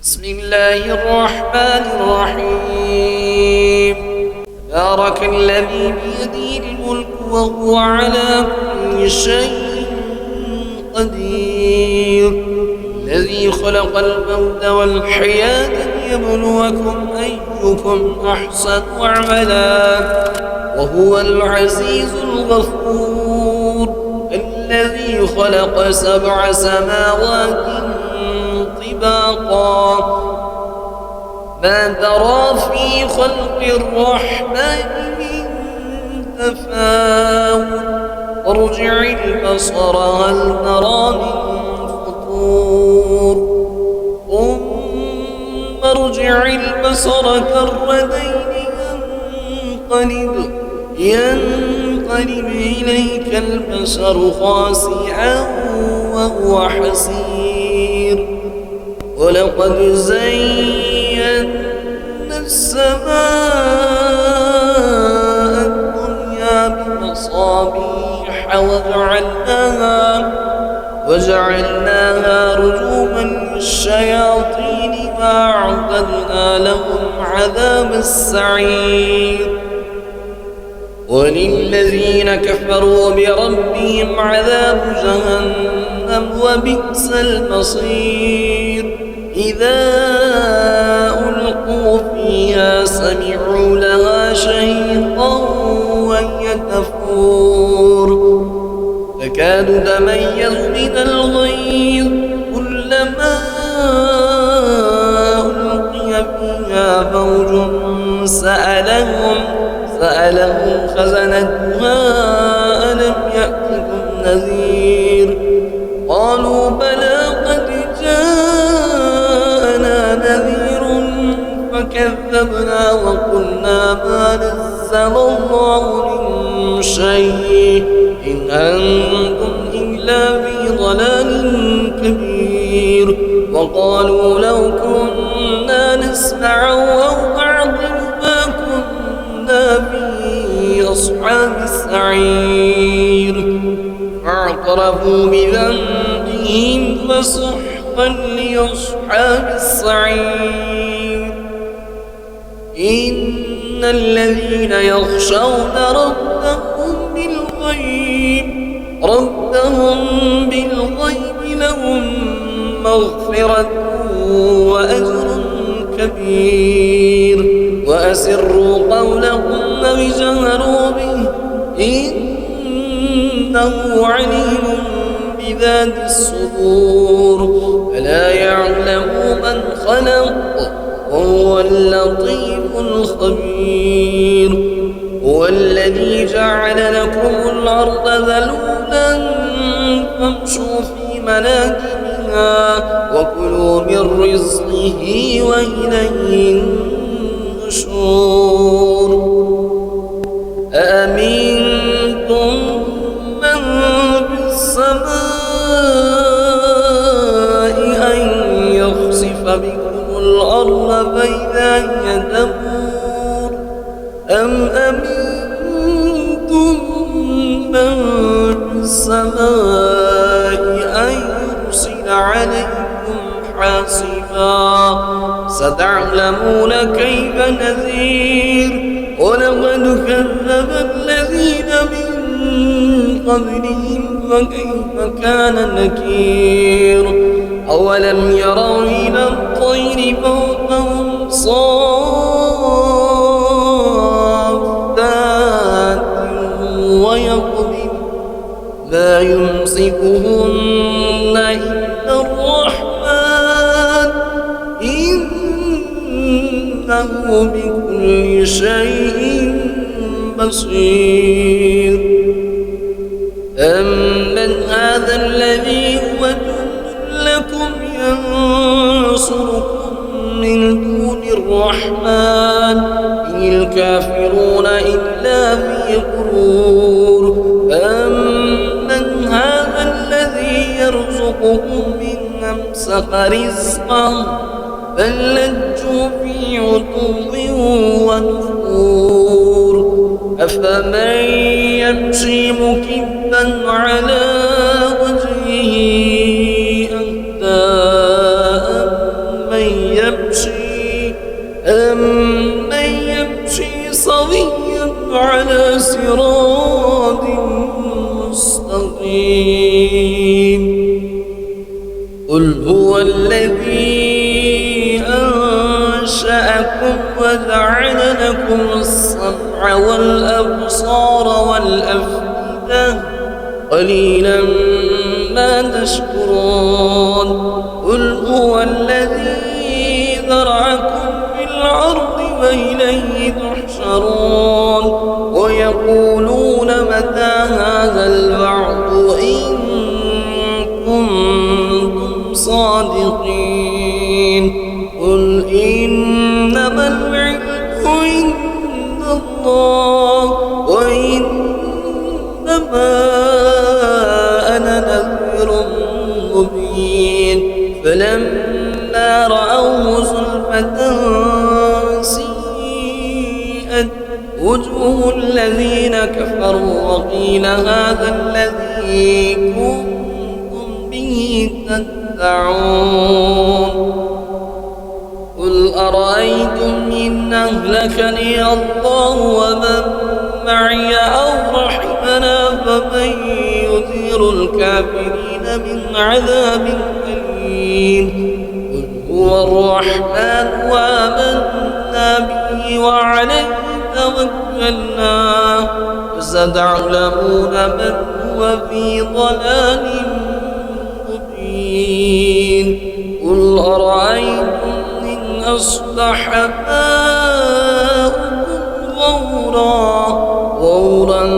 بسم الله الرحمن الرحيم. تبارك الذي بيده الملك وهو على كل شيء قدير، الذي خلق الموت والحياة ليبلوكم أيكم أحسن عملا وهو العزيز الغفور، الذي خلق 7 سماوات طباقا ما ترى في خلق الرحمن من تفاوت، وارجع البصر هل ترى من فطور، ثم ارجع البصر كرتين ينقلب إليك البصر خاسئا وهو حسير، ولقد زينا السماء الدنيا بمصابيح وجعلناها رجوما للشياطين وأعتدنا لهم عذاب السعير، وللذين كفروا بربهم عذاب جهنم وبئس المصير، إذا ألقوا فيها سمعوا لها شهيقا وهي تفور تكاد تميز من الغيظ، كلما ألقي فيها فوج سألهم خزنتها ألم يأتكم نذير، قالوا بلى قد جاءنا نذير فكذبنا وقلنا ما نزل الله من شيء إن أنتم إلا في ضلال كبير، وقالوا لو كنا نسمع أو نعقل ما كنا في أصحاب السعير، فاعترفوا بذنبهم فسحقا لأصحاب السعير. إن الذين يخشون ربهم بالغيب لهم مغفرة وأجر كبير، وأسروا قولكم أو اجهروا به إنه عليم بذات الصدور، ألا يعلم من خلق وهو اللطيف الخبير، هو الذي جعل لكم الأرض ذلولا فامشوا في مناكبها وكلوا من رزقه وإليه النشور. أأمنتم من في السماء أن يخسف بكم الأرض فإذا هي تمور، أم أمنتم من في السماء أن يرسل عليكم حاصبا، ستعلمون كيف نذير، ولقد كذب الذين من قبلهم فكيف كان نكير، أولم يروا إلى الطير فوقهم صافات ويقبض ما يمسكهن إلا الرحمن إنه بكل شيء بصير. أمن هذا الذي هو جند لكم ينصركم من دون الرحمن إن الكافرون إلا في غرور، أمن هذا الذي يرزقكم إن أمسك رزقه بل لجوا في عتو ونفور، أفمن يمشي مكبا على وجهه أهدى أمن يمشي سويا على صراط مستقيم قل هو الذي أنشأكم وجعل لكم السمع والأبصار والأفئدة قليلا ما تشكرون قل هو الذي ذرأكم في الأرض وإليه تحشرون ويقولون متى هذا الوعد إن كنتم صادقين قل إنما العلم عند الله وإنما أنا نذير مبين فلما رأوه زلفة سيئت وجوه الذين كفروا وقيل هذا الذي كنتم به تدعون قل أرأيتم إن أهلكني الله ومن معي أو رحمنا فمن يثير الكافرين من عذاب أليم قل هو الرحمن وآمنا به وعليه توكلنا فستعلمون من هو في ضلال مبين قل أرأيتم إن أصبح ماؤكم غورا